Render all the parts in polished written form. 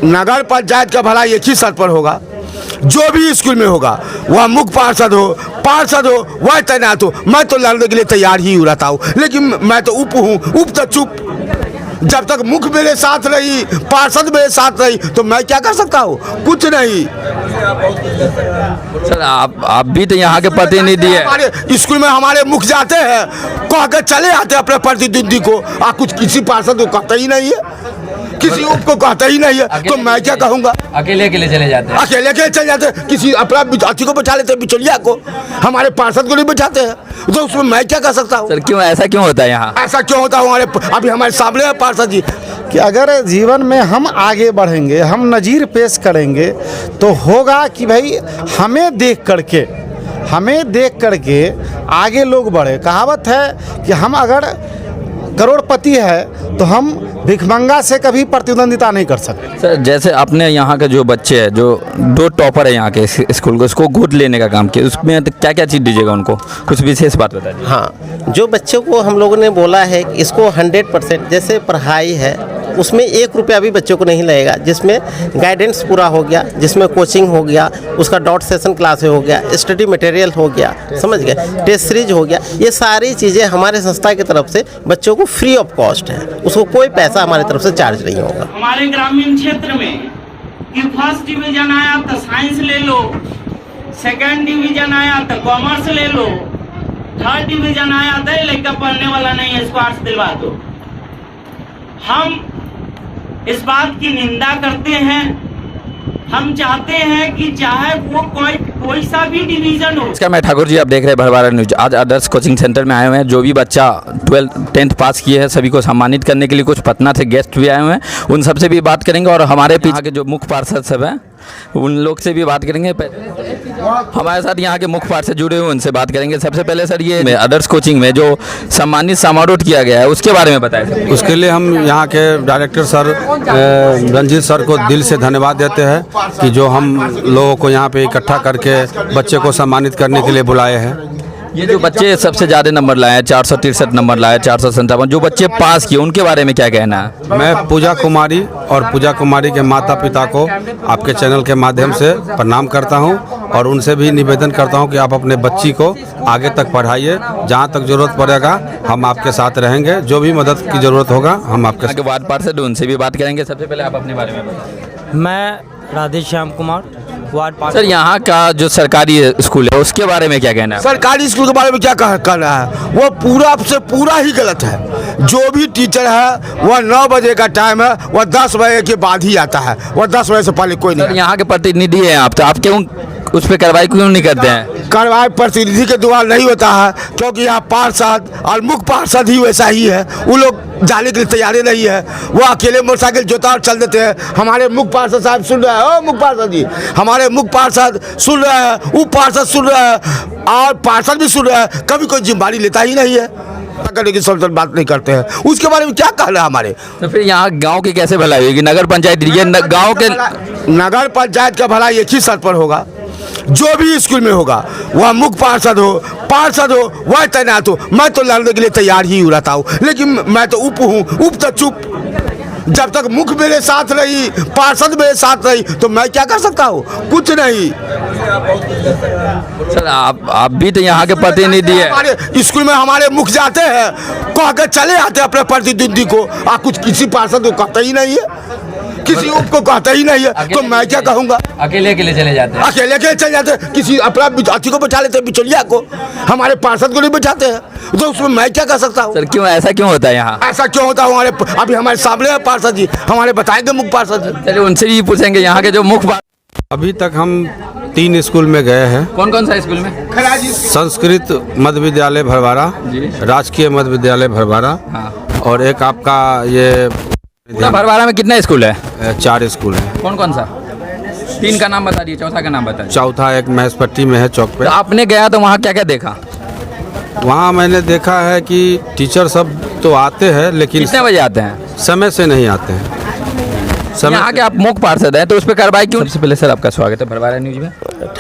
नगर पंचायत का भला एक ही सर पर होगा, जो भी स्कूल में होगा वह मुख्य पार्षद हो वह तैनात हो। मैं तो लड़ने के लिए तैयार ही रहता हूँ, लेकिन मैं तो उप हूँ, उप तो चुप। जब तक मुख्य मेरे साथ रही, पार्षद मेरे साथ रही, तो मैं क्या कर सकता हूँ? कुछ नहीं। सर आप भी तो यहाँ के प्रतिनिधि है। हमारे स्कूल में हमारे मुख्य जाते हैं, कह कर चले आते हैं अपने प्रतिनिधि को, कुछ किसी पार्षद को कहता ही नहीं है, किसी उप को कहता ही नहीं है, तो मैं क्या कहूँगा? अकेले चले जाते हैं, अकेले चले जाते हैं, किसी अपना अथी को बैठा लेते हैं, बिचौलिया को, हमारे पार्षद को नहीं बैठाते हैं, तो उसमें मैं क्या कर सकता हूँ? सर क्यों ऐसा क्यों होता है यहाँ? ऐसा क्यों होता है? अभी हमारे सामने है पार्षद जी कि अगर जीवन में हम आगे बढ़ेंगे, हम नज़ीर पेश करेंगे, तो होगा कि भाई हमें देख करके आगे लोग बढ़े। कहावत है कि हम अगर करोड़पति है तो हम भिखमंगा से कभी प्रतिद्वंदिता नहीं कर सकते। सर जैसे आपने यहाँ के जो बच्चे हैं, जो 2 टॉपर है यहाँ के स्कूल को, उसको गोद लेने का काम किया, उसमें क्या क्या चीज़ दीजिएगा उनको? कुछ विशेष बात बताइए। हाँ, जो बच्चों को हम लोगों ने बोला है कि इसको 100% जैसे पढ़ाई है उसमें 1 रुपया भी बच्चों को नहीं लगेगा, जिसमें गाइडेंस पूरा हो गया, जिसमें कोचिंग हो गया, उसका डॉट सेशन क्लास हो गया, स्टडी मटेरियल हो गया, समझ गए, टेस्ट सीरीज हो गया। ये सारी चीज़ें हमारे संस्था की तरफ से बच्चों को फ्री ऑफ कॉस्ट है, उसको कोई पैसा हमारी तरफ से चार्ज नहीं होगा। हमारे ग्रामीण क्षेत्र में कि फर्स्ट डिवीजन आया तो साइंस ले लो, सेकंड डिवीजन आया तो कॉमर्स ले लो, थर्ड डिवीजन आया तो लड़का पढ़ने वाला नहीं है, इसको आर्ट्स दिलवा दो। हम इस बात की निंदा करते हैं। हम चाहते हैं कि चाहे वो कोई सा भी डिवीजन हो। इसका मैं ठाकुर जी, आप देख रहे हैं भरवारा न्यूज। आज आदर्श कोचिंग सेंटर में आए हुए हैं, जो भी बच्चा 10th पास किए हैं सभी को सम्मानित करने के लिए कुछ पटना से गेस्ट भी आए हुए हैं, उन सबसे भी बात करेंगे और हमारे पीछे के जो मुख्य पार्षद सब हैं उन लोग से भी बात करेंगे। हमारे साथ यहाँ के मुख्य पार्षद जुड़े हुए, उनसे बात करेंगे। सबसे पहले सर, ये आदर्श कोचिंग में जो सम्मानित समारोह किया गया है उसके बारे में बताएं। उसके लिए हम यहाँ के डायरेक्टर सर रंजीत सर को दिल से धन्यवाद देते हैं कि जो हम लोगों को यहाँ पे इकट्ठा करके बच्चे को सम्मानित करने के लिए बुलाए हैं। ये जो बच्चे सबसे ज़्यादा नंबर लाए हैं, 463 नंबर लाए, 457, जो बच्चे पास किए उनके बारे में क्या कहना है? मैं पूजा कुमारी और पूजा कुमारी के माता पिता को आपके चैनल के माध्यम से प्रणाम करता हूं और उनसे भी निवेदन करता हूं कि आप अपने बच्ची को आगे तक पढ़ाइए, जहां तक ज़रूरत पड़ेगा हम आपके साथ रहेंगे, जो भी मदद की ज़रूरत होगा हम आपके वार्ड पार्षद उनसे भी बात करेंगे। सबसे पहले आप अपने बारे में बताइए। मैं राधेश्याम कुमार, वार्ड सर, यहाँ का जो सरकारी स्कूल है उसके बारे में क्या कहना है? सरकारी स्कूल के बारे में क्या कहना है? वो पूरा से पूरा ही गलत है। जो भी टीचर है वह 9 बजे का टाइम है, वह 10 बजे के बाद ही आता है, वह 10 बजे से पहले कोई नहीं। यहाँ के प्रतिनिधि हैं आप, तो आप क्यों उस पर कार्रवाई क्यों नहीं करते हैं? कार्रवाई प्रतिनिधि के द्वारा नहीं होता है, क्योंकि यहाँ पार्षद और मुख्य पार्षद ही वैसा ही है, वो लोग जाने के लिए तैयार नहीं है, वो अकेले मोटरसाइकिल जोता और चल देते हैं। हमारे मुख्य पार्षद साहब सुन रहे हैं, ओ मुख्य पार्षद जी, हमारे मुख्य पार्षद सुन रहे हैं, उप पार्षद सुन रहे हैं और पार्षद भी सुन रहे हैं, कभी कोई जिम्मेदारी लेता ही नहीं है, करने की सब बात नहीं करते हैं। उसके बारे में क्या कहना है हमारे? तो फिर यहाँ गांव की कैसे भलाई होगी? नगर पंचायत, ये गांव के नगर पंचायत का भला एक ही सर पर होगा, जो भी स्कूल में होगा वह मुख्य पार्षद हो वह तैनात हो। मैं तो लड़ने के लिए तैयार ही रहता हूँ, लेकिन मैं तो उप हूँ, उप तो चुप। जब तक मुख्य मेरे साथ रही, पार्षद मेरे साथ रही, तो मैं क्या कर सकता हूँ? कुछ नहीं। सर आप भी तो यहाँ के प्रतिनिधि है। हमारे स्कूल में हमारे मुख्य जाते हैं, कह कर चले आते हैं अपने प्रतिनिधि को, कुछ किसी पार्षद को कहता ही नहीं है, किसी उप को कहता ही नहीं है, तो मैं क्या कहूँगा? अकेले चले जाते हैं, अकेले चले जाते हैं, किसी अपना अथी को बैठा लेते हैं, बिचौलिया को, हमारे पार्षद को नहीं बैठाते हैं, तो उसमें मैं क्या कर सकता हूँ? सर क्यों ऐसा क्यों होता है यहाँ? ऐसा क्यों होता है? अभी हमारे सामने है पार्षद जी, हमारे बताएंगे मुख्य पार्षद जी। चलिए उनसे भी पूछेंगे यहाँ के जो मुख्य। अभी तक हम 3 स्कूल में गए हैं। कौन सा स्कूल में? संस्कृत मध्य विद्यालय भरवारा, राजकीय मध्य विद्यालय भरवारा, और एक आपका ये भरवारा में कितना स्कूल है? 4 स्कूल है। कौन सा? 3 का नाम बता दिए, चौथा का नाम बताइए। चौथा एक महसपट्टी में है, चौक पे। तो आपने गया तो वहाँ क्या क्या देखा? वहाँ मैंने देखा है कि टीचर सब तो आते हैं, लेकिन कितने बजे आते हैं? समय से नहीं आते हैं। यहाँ के आप मुख्य पार्षद हैं, तो उस पर कार्रवाई क्यों? सबसे पहले सर आपका स्वागत है भरवारा न्यूज में।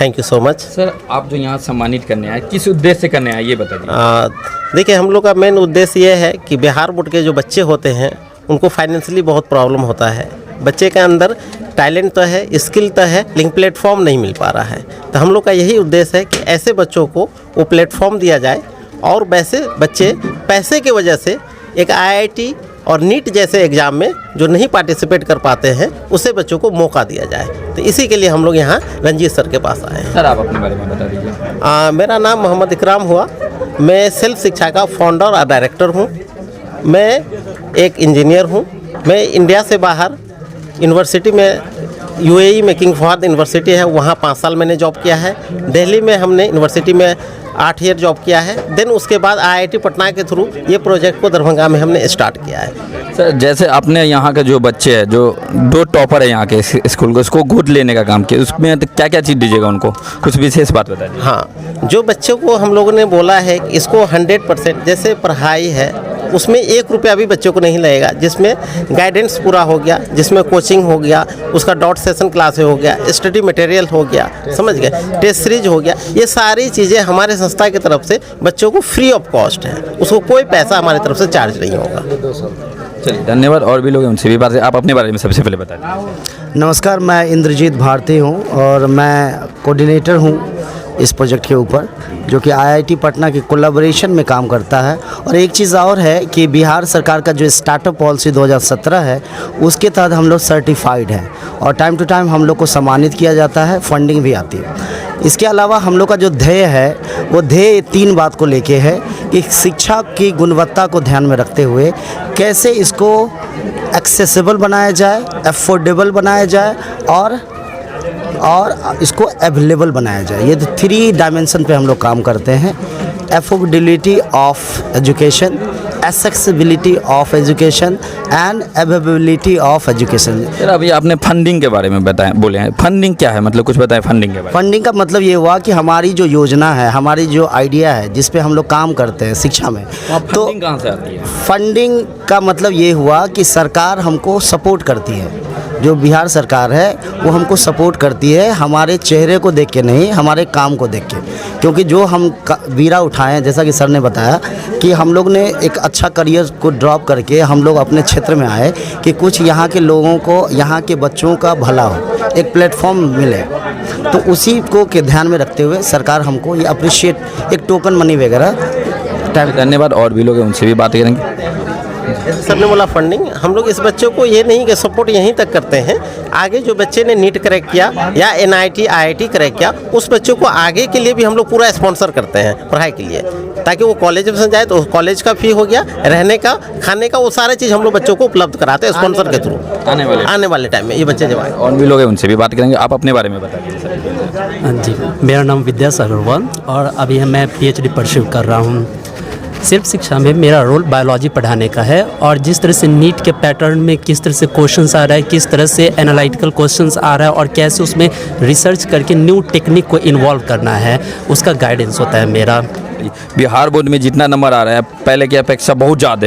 Thank you so much. Sir आप जो यहाँ सम्मानित करने आए, किस उद्देश्य से करने आए ये बताइए। देखिए, हम लोग का मेन उद्देश्य ये है कि बिहार बोर्ड के जो बच्चे होते हैं उनको फाइनेंशियली बहुत प्रॉब्लम होता है। बच्चे के अंदर टैलेंट तो है, स्किल तो है, लेकिन प्लेटफॉर्म नहीं मिल पा रहा है। तो हम लोग का यही उद्देश्य है कि ऐसे बच्चों को वो प्लेटफॉर्म दिया जाए और वैसे बच्चे पैसे की वजह से एक IIT और नीट जैसे एग्ज़ाम में जो नहीं पार्टिसिपेट कर पाते हैं उसे बच्चों को मौका दिया जाए। तो इसी के लिए हम लोग यहाँ रंजीत सर के पास आए हैं। सर आप अपने बारे में बता दीजिए। मेरा नाम मोहम्मद इकराम हुआ। मैं सेल्फ शिक्षा का फाउंडर और डायरेक्टर हूँ। मैं एक इंजीनियर हूँ। मैं इंडिया से बाहर यूनिवर्सिटी में UAE में किंग फहद यूनिवर्सिटी है, वहाँ 5 साल मैंने जॉब किया है। दिल्ली में हमने यूनिवर्सिटी में 8 ईयर जॉब किया है। देन उसके बाद IIT पटना के थ्रू ये प्रोजेक्ट को दरभंगा में हमने स्टार्ट किया है। सर जैसे अपने यहाँ के जो बच्चे हैं, जो 2 टॉपर है यहाँ के स्कूल को, उसको गोद लेने का काम किया, उसमें तो क्या क्या चीज़ दीजिएगा उनको, कुछ विशेष बात बताइए। हाँ, जो बच्चों को हम लोगों ने बोला है कि इसको 100% जैसे पढ़ाई है उसमें 1 रुपया भी बच्चों को नहीं लगेगा, जिसमें गाइडेंस पूरा हो गया, जिसमें कोचिंग हो गया, उसका डॉट सेशन क्लास हो गया, स्टडी मटेरियल हो गया, समझ गए, टेस्ट सीरीज हो गया। ये सारी चीज़ें हमारे संस्था की तरफ से बच्चों को फ्री ऑफ कॉस्ट है, उसको कोई पैसा हमारी तरफ से चार्ज नहीं होगा। चलिए धन्यवाद। और भी लोग हैं, उनसे भी बात, आप अपने बारे में सबसे पहले बताइए। नमस्कार, मैं इंद्रजीत भारती हूँ और मैं कोऑर्डिनेटर हूँ इस प्रोजेक्ट के ऊपर, जो कि IIT पटना के कोलैबोरेशन में काम करता है। और एक चीज़ और है कि बिहार सरकार का जो स्टार्टअप पॉलिसी 2017 है उसके तहत हम लोग सर्टिफाइड हैं और टाइम टू टाइम हम लोग को सम्मानित किया जाता है, फंडिंग भी आती है। इसके अलावा हम लोग का जो ध्येय है वो ध्येय 3 बात को लेके है कि शिक्षा की गुणवत्ता को ध्यान में रखते हुए कैसे इसको एक्सेसिबल बनाया जाए, अफोर्डेबल बनाया जाए और इसको अवेलेबल बनाया जाए। ये 3 डायमेंशन पे हम लोग काम करते हैं। Affordability of education, accessibility of education and availability of education. Sir अभी आपने फंडिंग के बारे में बताएं, बोले हैं, फंडिंग क्या है, मतलब कुछ बताएं फंडिंग के बारे में। फंडिंग का मतलब ये हुआ कि हमारी जो योजना है, हमारी जो आइडिया है जिस पे हम लोग काम करते हैं शिक्षा में, तो फंडिंग कहाँ से आती है? फंडिंग का मतलब ये हुआ कि सरकार हमको सपोर्ट करती है। जो बिहार सरकार है वो हमको सपोर्ट करती है, हमारे चेहरे को देख के नहीं, हमारे काम को देख के। क्योंकि जो हम बीड़ा उठाएं, जैसा कि सर ने बताया कि हम लोग ने एक अच्छा करियर को ड्रॉप करके हम लोग अपने क्षेत्र में आए कि कुछ यहाँ के लोगों को, यहाँ के बच्चों का भला हो, एक प्लेटफॉर्म मिले। तो उसी को के ध्यान में रखते हुए सरकार हमको ये अप्रिशिएट एक टोकन मनी वगैरह। धन्यवाद। और भी लोग हैं, उनसे भी बात करेंगे। जैसे सर ने बोला फंडिंग, हम लोग इस बच्चों को ये नहीं कि सपोर्ट यहीं तक करते हैं, आगे जो बच्चे ने नीट क्रैक किया या NIT IIT क्रैक किया उस बच्चों को आगे के लिए भी हम लोग पूरा स्पॉन्सर करते हैं पढ़ाई के लिए, ताकि वो कॉलेज में जाए तो कॉलेज का फी हो गया, रहने का, खाने का, वो सारे चीज़ हम लोग बच्चों को उपलब्ध कराते हैं स्पॉन्सर के थ्रू आने वाले टाइम में ये बच्चे जब आए। और भी लोग हैं, उनसे भी बात करेंगे। आप अपने बारे में बताइए सर। हाँ जी, मेरा नाम विद्यासागर अग्रवाल और अभी मैं PhD परस्यू कर रहा हूँ। सिर्फ शिक्षा में मेरा रोल बायोलॉजी पढ़ाने का है और जिस तरह से नीट के पैटर्न में किस तरह से क्वेश्चंस आ रहा है, किस तरह से एनालिटिकल क्वेश्चंस आ रहा है और कैसे उसमें रिसर्च करके न्यू टेक्निक को इन्वॉल्व करना है, उसका गाइडेंस होता है मेरा। बिहार बोर्ड में जितना नंबर आ रहा है पहले की अपेक्षा बहुत ज़्यादा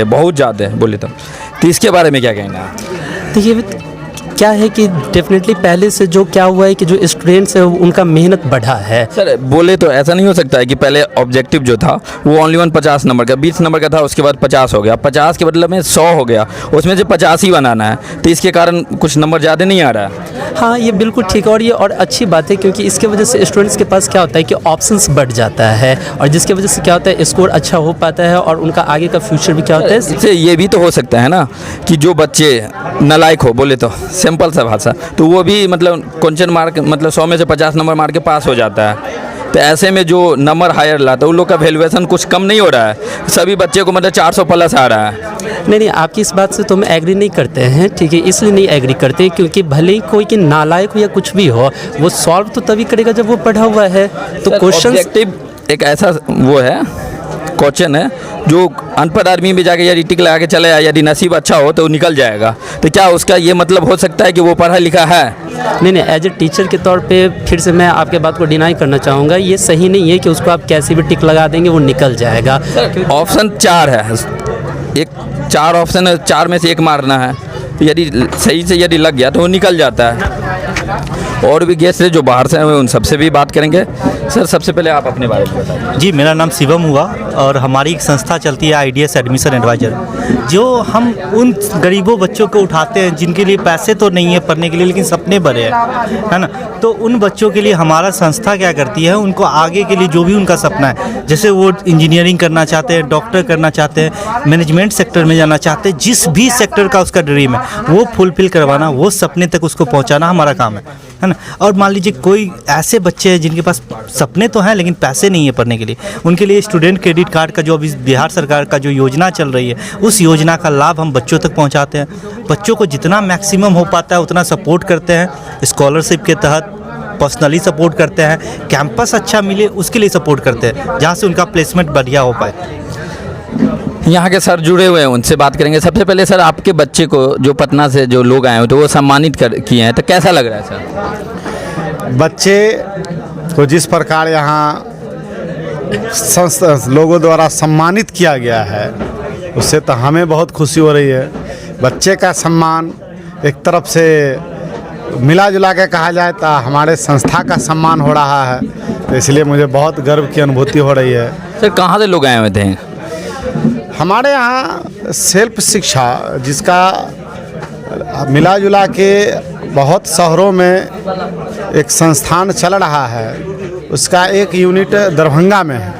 है बोले तो इसके बारे में क्या कहना है? देखिए क्या है कि डेफिनेटली पहले से जो क्या हुआ है कि जो स्टूडेंट्स है उनका मेहनत बढ़ा है। सर बोले तो ऐसा नहीं हो सकता है कि पहले ऑब्जेक्टिव जो था वो ओनली 50 नंबर का, 20 नंबर का था, उसके बाद 50 हो गया, 50 के बदले में 100 हो गया, उसमें से 85 ही बनाना है, तो इसके कारण कुछ नंबर ज़्यादा नहीं आ रहा है। हाँ, ये बिल्कुल ठीक है और ये और अच्छी बात है क्योंकि इसके वजह से स्टूडेंट्स के पास क्या होता है कि ऑप्शंस बढ़ जाता है और जिसकी वजह से क्या होता है स्कोर अच्छा हो पाता है और उनका आगे का फ्यूचर भी क्या होता है। इससे ये भी तो हो सकता है ना कि जो बच्चे नालायक हो, बोले तो सिंपल सा भाषा, तो वो भी मतलब क्वेश्चन मार्क मतलब 100 में से 50 नंबर मार के पास हो जाता है। तो ऐसे में जो नंबर हायर लाता है उन लोग का वैल्यूएशन कुछ कम नहीं हो रहा है, सभी बच्चे को मतलब 400 प्लस आ रहा है। नहीं, आपकी इस बात से तो हम एग्री नहीं करते हैं, ठीक है, इसलिए नहीं एग्री करते क्योंकि भले ही कोई कि नालायक हो या कुछ भी हो, वो सॉल्व तो तभी करेगा जब वो पढ़ा हुआ है। तो क्वेश्चन एक ऐसा वो है, क्वेश्चन है जो अनपढ़ आदमी भी जाके यदि टिक लगा के चले आए, यदि नसीब अच्छा हो तो निकल जाएगा। तो क्या उसका ये मतलब हो सकता है कि वो पढ़ा लिखा है? नहीं, एज ए टीचर के तौर पे फिर से मैं आपके बात को डिनाई करना चाहूँगा, ये सही नहीं है कि उसको आप कैसे भी टिक लगा देंगे वो निकल जाएगा। ऑप्शन 4 है, एक 4 ऑप्शन है, 4 में से एक मारना है, यदि सही से यदि लग गया तो वो निकल जाता है। और भी गेस्ट हैं जो बाहर से आए हुए हैं, उन सबसे भी बात करेंगे। सर सबसे पहले आप अपने बारे में बताइए। जी, मेरा नाम शिवम हुआ और हमारी एक संस्था चलती है IDS एडमिशन एडवाइज़र, जो हम उन गरीबों बच्चों को उठाते हैं जिनके लिए पैसे तो नहीं है पढ़ने के लिए लेकिन सपने बड़े हैं, है ना। तो उन बच्चों के लिए हमारा संस्था क्या करती है, उनको आगे के लिए जो भी उनका सपना है, जैसे वो इंजीनियरिंग करना चाहते हैं, डॉक्टर करना चाहते हैं, मैनेजमेंट सेक्टर में जाना चाहते हैं, जिस भी सेक्टर का उसका ड्रीम है वो फुलफिल करवाना, वो सपने तक उसको पहुँचाना हमारा काम है ना। और मान लीजिए कोई ऐसे बच्चे हैं जिनके पास सपने तो हैं लेकिन पैसे नहीं है पढ़ने के लिए, उनके लिए स्टूडेंट क्रेडिट कार्ड का जो अभी बिहार सरकार का जो योजना चल रही है, उस योजना का लाभ हम बच्चों तक पहुंचाते हैं। बच्चों को जितना मैक्सिमम हो पाता है उतना सपोर्ट करते हैं, स्कॉलरशिप के तहत पर्सनली सपोर्ट करते हैं, कैंपस अच्छा मिले उसके लिए सपोर्ट करते हैं, जहाँ से उनका प्लेसमेंट बढ़िया हो पाए। यहाँ के सर जुड़े हुए हैं, उनसे बात करेंगे। सबसे पहले सर, आपके बच्चे को जो पटना से जो लोग आए हैं तो वो सम्मानित किए हैं, तो कैसा लग रहा है सर? बच्चे को जिस प्रकार यहाँ लोगों द्वारा सम्मानित किया गया है उससे तो हमें बहुत खुशी हो रही है। बच्चे का सम्मान एक तरफ से मिला जुला के कहा जाए तो हमारे संस्था का सम्मान हो रहा है, तो इसलिए मुझे बहुत गर्व की अनुभूति हो रही है। सर कहाँ से लोग आए हुए थे? हमारे यहाँ सेल्फ शिक्षा जिसका मिला जुला के बहुत शहरों में एक संस्थान चल रहा है, उसका एक यूनिट दरभंगा में है।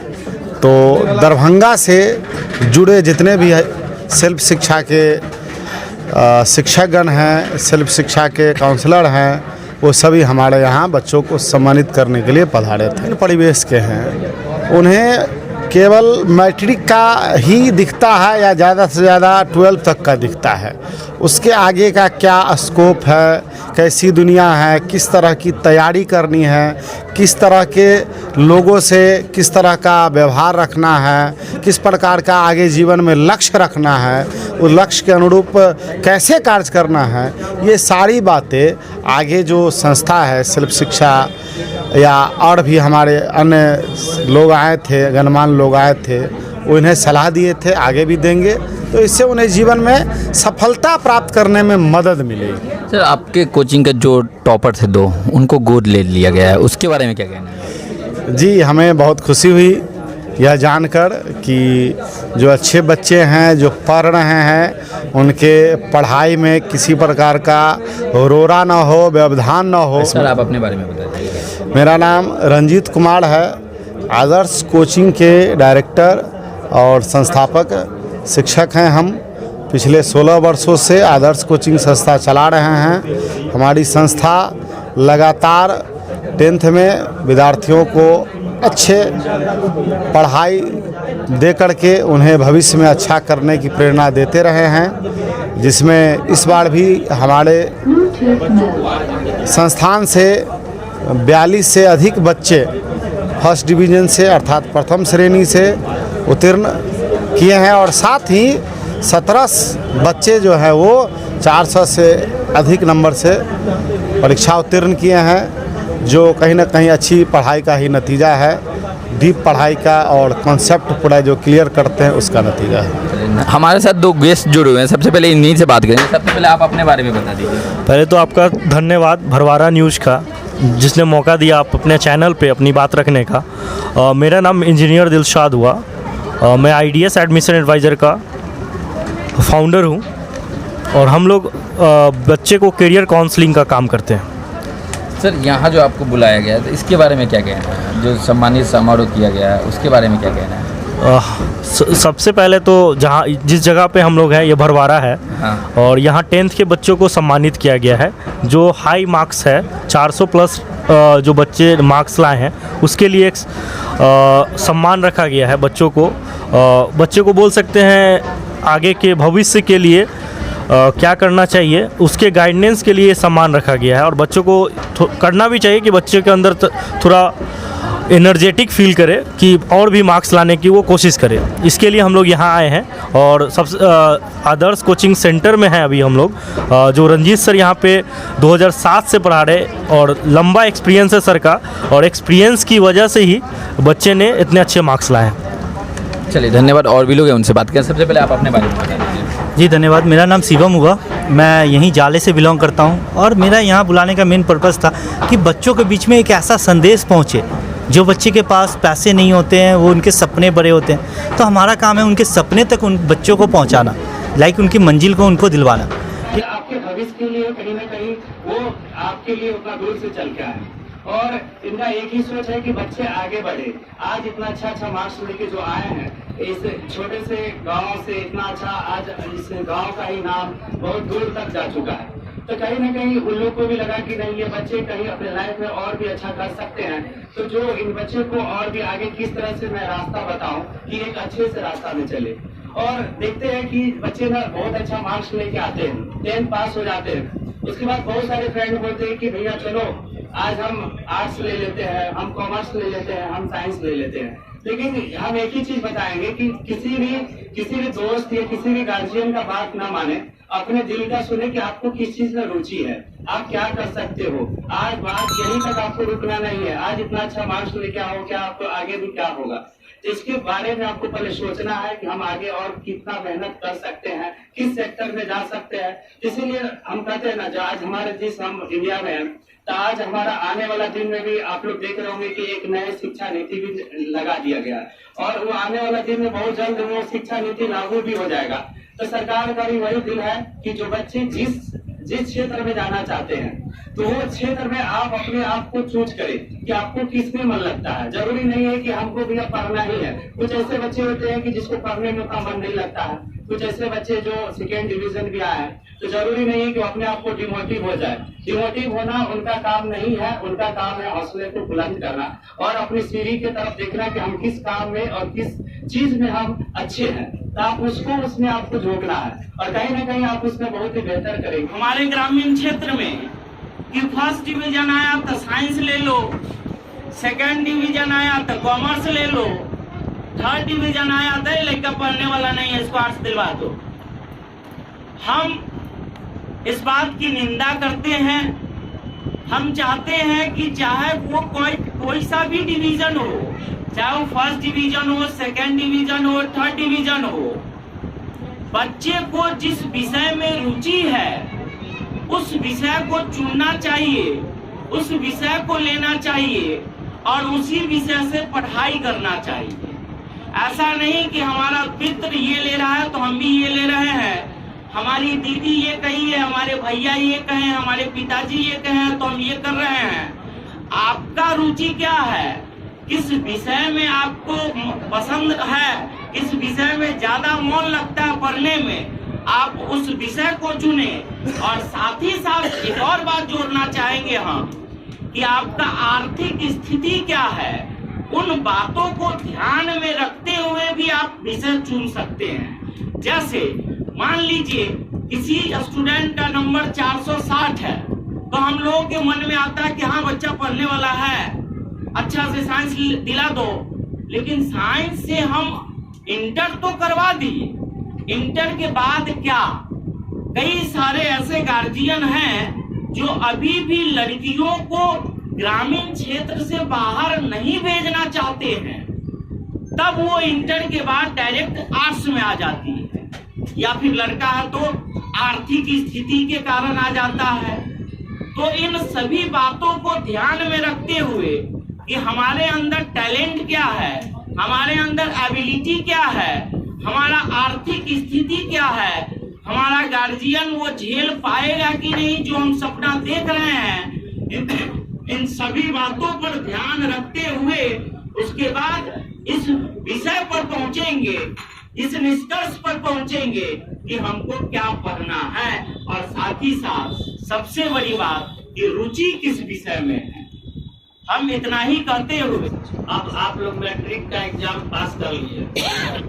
तो दरभंगा से जुड़े जितने भी सेल्फ शिक्षा के शिक्षकगण हैं, सेल्फ शिक्षा के काउंसलर हैं, वो सभी हमारे यहाँ बच्चों को सम्मानित करने के लिए पधारे थे। इन परिवेश के हैं, उन्हें केवल मैट्रिक का ही दिखता है या ज़्यादा से ज़्यादा 12 तक का दिखता है। उसके आगे का क्या स्कोप है, कैसी दुनिया है, किस तरह की तैयारी करनी है, किस तरह के लोगों से किस तरह का व्यवहार रखना है, किस प्रकार का आगे जीवन में लक्ष्य रखना है, उस लक्ष्य के अनुरूप कैसे कार्य करना है, ये सारी बातें आगे जो संस्था है सेल्फ शिक्षा या और भी हमारे अन्य लोग आए थे, गणमान्य लोग आए थे, उन्हें सलाह दिए थे, आगे भी देंगे, तो इससे उन्हें जीवन में सफलता प्राप्त करने में मदद मिलेगी। सर आपके कोचिंग के जो टॉपर थे 2, उनको गोद ले लिया गया है, उसके बारे में क्या कहना है? जी, हमें बहुत खुशी हुई यह जानकर कि जो अच्छे बच्चे हैं जो पढ़ रहे हैं उनके पढ़ाई में किसी प्रकार का रोरा ना हो, व्यवधान ना हो। सर आप अपने बारे में बताइए। मेरा नाम रंजीत कुमार है, आदर्श कोचिंग के डायरेक्टर और संस्थापक शिक्षक हैं। हम पिछले 16 वर्षों से आदर्श कोचिंग संस्था चला रहे हैं। हमारी संस्था लगातार 10th में विद्यार्थियों को अच्छे पढ़ाई दे करके उन्हें भविष्य में अच्छा करने की प्रेरणा देते रहे हैं, जिसमें इस बार भी हमारे संस्थान से 42 से अधिक बच्चे फर्स्ट डिवीज़न से अर्थात प्रथम श्रेणी से उत्तीर्ण किए हैं और साथ ही 17 बच्चे जो है वो 400 से अधिक नंबर से परीक्षा उत्तीर्ण किए हैं, जो कहीं ना कहीं अच्छी पढ़ाई का ही नतीजा है, डीप पढ़ाई का और कॉन्सेप्ट पूरा जो क्लियर करते हैं उसका नतीजा है। हमारे साथ 2 गेस्ट जुड़े हुए हैं, सबसे पहले इन्हीं से बात करेंगे। सबसे पहले आप अपने बारे में बता दीजिए। पहले तो आपका धन्यवाद भरवारा न्यूज़ का, जिसने मौका दिया आप अपने चैनल पे अपनी बात रखने का। मेरा नाम इंजीनियर दिलशाद हुआ, मैं IDS एडमिशन एडवाइज़र का फाउंडर हूँ और हम लोग बच्चे को करियर काउंसलिंग का काम करते हैं। सर यहाँ जो आपको बुलाया गया है तो इसके बारे में क्या कहना है? जो सम्मानित समारोह किया गया है उसके बारे में क्या कहना है? सबसे पहले तो जहाँ जिस जगह पे हम लोग हैं ये भरवारा है। हाँ। और यहाँ 10th के बच्चों को सम्मानित किया गया है, जो हाई मार्क्स है 400 प्लस जो बच्चे मार्क्स लाए हैं उसके लिए एक सम्मान रखा गया है। बच्चों को बोल सकते हैं आगे के भविष्य के लिए क्या करना चाहिए उसके गाइडेंस के लिए सम्मान रखा गया है। और बच्चों को करना भी चाहिए कि बच्चे के अंदर थोड़ा एनर्जेटिक फील करे कि और भी मार्क्स लाने की वो कोशिश करे। इसके लिए हम लोग यहाँ आए हैं और सबसे आदर्श कोचिंग सेंटर में हैं अभी हम लोग, जो रंजीत सर यहाँ पे 2007 से पढ़ा रहे और लंबा एक्सपीरियंस है सर का, और एक्सपीरियंस की वजह से ही बच्चे ने इतने अच्छे मार्क्स लाए हैं। चलिए धन्यवाद। और भी लोग हैं उनसे बात करें। सबसे पहले आप अपने बारे में बता दीजिए। जी धन्यवाद। मेरा नाम शिवम हुआ मैं यहीं जाले से बिलोंग करता हूँ और मेरा यहाँ बुलाने का मेन पर्पज़ था कि बच्चों के बीच में एक ऐसा संदेश पहुँचे। जो बच्चे के पास पैसे नहीं होते हैं, वो उनके सपने बड़े होते हैं, तो हमारा काम है उनके सपने तक उन बच्चों को पहुँचाना, लाइक उनकी मंजिल को उनको दिलवाना। कि आपके भविष्य के लिए कहीं ना कहीं वो आपके लिए उतना दूर से चल के आए और इनका एक ही सोच है कि बच्चे आगे बढ़े। आज इतना अच्छा मार्क्स लेके जो आए हैं इस छोटे से गांव से, इतना अच्छा आज इस गांव का ही नाम बहुत दूर तक जा चुका है। तो कहीं ना कहीं उन लोग को भी लगा कि नहीं, ये बच्चे कहीं अपने लाइफ में और भी अच्छा कर सकते हैं। तो जो इन बच्चे को और भी आगे किस तरह से मैं रास्ता बताऊं कि एक अच्छे से रास्ता में चले। और देखते हैं कि बच्चे ना बहुत अच्छा मार्क्स लेके आते हैं, 10th पास हो जाते हैं। उसके बाद बहुत सारे फ्रेंड बोलते हैं कि भैया चलो आज हम आर्ट्स ले लेते हैं, हम कॉमर्स ले लेते हैं, हम साइंस ले लेते हैं। लेकिन हम एक ही चीज बताएंगे कि किसी भी दोस्त या किसी भी गार्जियन का बात ना माने, अपने दिल का सुने कि आपको किस चीज में रुचि है, आप क्या कर सकते हो। आज बात यहीं तक आपको रुकना नहीं है। आज इतना अच्छा मार्क्स लेके आओ, क्या आपको आगे भी क्या होगा, तो इसके बारे में आपको पहले सोचना है कि हम आगे और कितना मेहनत कर सकते हैं, किस सेक्टर में जा सकते हैं। इसीलिए हम कहते हैं ना, जो आज हमारे देश हम इंडिया में हैं, तो आज हमारा आने वाला दिन में भी आप लोग देख रहे होंगे कि एक नए शिक्षा नीति भी लगा दिया गया और वो आने वाला दिन में बहुत जल्द वो शिक्षा नीति लागू भी हो जाएगा। तो सरकार का भी वही दिल है कि जो बच्चे जिस क्षेत्र में जाना चाहते हैं तो वो क्षेत्र में आप अपने आप को चूज करें कि आपको किस में मन लगता है। जरूरी नहीं है कि हमको भैया पढ़ना ही है। कुछ ऐसे बच्चे होते हैं कि जिसको पढ़ने में उतना मन नहीं लगता है। कुछ ऐसे बच्चे जो 2nd डिवीजन भी आए हैं, तो जरूरी नहीं है कि अपने आप को डिमोटिव हो जाए। डिमोटिव होना उनका काम नहीं है, उनका काम है हौसले को बुलंद करना और अपनी सीढ़ी की तरफ देखना कि हम किस काम में और किस चीज में हम अच्छे हैं। तो आप उसको उसमें आपको झोंकना है और कहीं ना कहीं आप उसमें बहुत ही बेहतर करेंगे। हमारे ग्रामीण क्षेत्र में कि 1st डिवीजन आया तो साइंस ले लो, 2nd डिवीजन आया तो कॉमर्स ले लो, 3rd डिवीजन आया तो लड़का पढ़ने वाला नहीं है, इसको आर्ट्स दिलवा दो। हम इस बात की निंदा करते हैं। हम चाहते हैं कि चाहे वो कोई सा भी डिवीजन हो, चाहे वो 1st डिवीजन हो, 2nd डिवीजन हो, 3rd डिवीजन हो, बच्चे को जिस विषय में रुचि है उस विषय को चुनना चाहिए, उस विषय को लेना चाहिए और उसी विषय से पढ़ाई करना चाहिए। ऐसा नहीं कि हमारा मित्र ये ले रहा है तो हम भी ये ले रहे हैं, हमारी दीदी ये कही है, हमारे भैया ये कहे, हमारे पिताजी ये कहे तो हम ये कर रहे हैं। आपका रुचि क्या है, किस विषय में आपको पसंद है, किस विषय में ज्यादा मन लगता है पढ़ने में, आप उस विषय को चुने। और साथ ही साथ एक और बात जोड़ना चाहेंगे हम कि आपका आर्थिक स्थिति क्या है, उन बातों को ध्यान में रखते हुए भी आप विषय चुन सकते हैं। जैसे मान लीजिए किसी स्टूडेंट का नंबर 460 है तो हम लोगों के मन में आता है कि हाँ बच्चा पढ़ने वाला है, अच्छा से साइंस दिला दो। लेकिन साइंस से हम इंटर तो करवा दिए, इंटर के बाद क्या, कई सारे ऐसे गार्जियन हैं जो अभी भी लड़कियों को ग्रामीण क्षेत्र से बाहर नहीं भेजना चाहते हैं, तब वो इंटर के बाद डायरेक्ट आर्ट्स में आ जाती है। या फिर लड़का है तो आर्थिक स्थिति के कारण आ जाता है। तो इन सभी बातों को ध्यान में रखते हुए कि हमारे अंदर टैलेंट क्या है, हमारे अंदर एबिलिटी क्या है, हमारा आर्थिक स्थिति क्या है, हमारा गार्जियन वो झेल पाएगा कि नहीं जो हम सपना देख रहे हैं, इन सभी बातों पर ध्यान रखते हुए उसके बाद इस विषय पर पहुंचेंगे, इस निष्कर्ष पर पहुंचेंगे कि हमको क्या पढ़ना है। और साथ ही साथ सबसे बड़ी बात कि रुचि किस विषय में है। हम इतना ही कहते हुए अब आप लोग मैट्रिक का एग्जाम पास कर लिए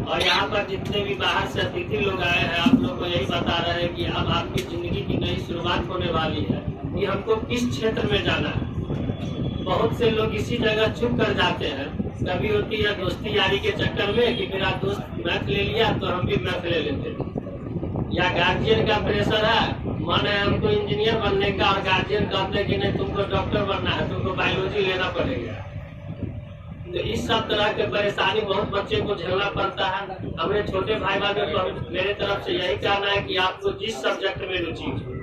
और यहाँ पर जितने भी बाहर से अतिथि लोग आए हैं आप लोग को यही बता रहे हैं कि अब आपकी जिंदगी की नई शुरुआत होने वाली है कि हमको किस क्षेत्र में जाना है। बहुत से लोग इसी जगह चुप कर जाते हैं। कभी होती है दोस्ती यारी के चक्कर में कि मेरा दोस्त मैथ ले लिया तो हम भी मैथ ले लेते, या गार्जियन का प्रेशर है, मन है हमको इंजीनियर बनने का और गार्जियन कहते हैं कि नहीं तुमको डॉक्टर बनना है, तुमको बायोलॉजी लेना पड़ेगा। तो इस सब तरह के परेशानी बहुत बच्चे को झेलना पड़ता है। हमें छोटे भाई बहनों को मेरे तरफ से यही कहना है कि आपको जिस सब्जेक्ट में रुचि हो,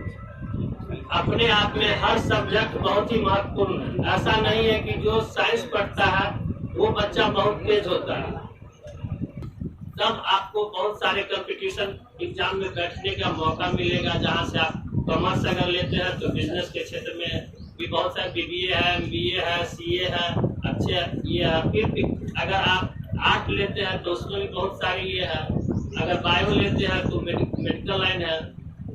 अपने आप में हर सब्जेक्ट बहुत ही महत्वपूर्ण है। ऐसा नहीं है कि जो साइंस पढ़ता है वो बच्चा बहुत तेज होता है। तब आपको बहुत सारे कंपटीशन एग्जाम में बैठने का मौका मिलेगा, जहां से आप कॉमर्स अगर लेते हैं तो बिजनेस के क्षेत्र में भी बहुत सारे BBA है, MBA है, CA है, अच्छे ये है। फिर अगर आप आर्ट लेते हैं तो उसमें भी बहुत सारी ये है। अगर बायो लेते हैं तो मेडिकल लाइन है,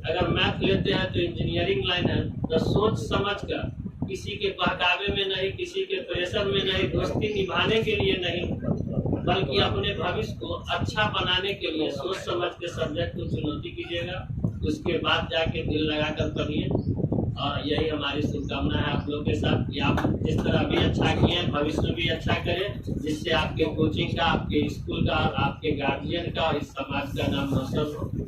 अगर मैथ लेते हैं तो इंजीनियरिंग लाइन है। तो सोच समझ कर, किसी के बहकावे में नहीं, किसी के प्रेशर में नहीं, दोस्ती निभाने के लिए नहीं, बल्कि अपने भविष्य को अच्छा बनाने के लिए सोच समझ के सब्जेक्ट को चुनौती कीजिएगा। उसके बाद जाके दिल लगाकर पढ़िए। और यही हमारी शुभकामना है आप लोगों के साथ कि आप जिस तरह अभी अच्छा किए हैं भविष्य में भी अच्छा करें, जिससे आपके कोचिंग का, आपके स्कूल का, आपके गार्जियन का और इस समाज का नाम रोशन हो।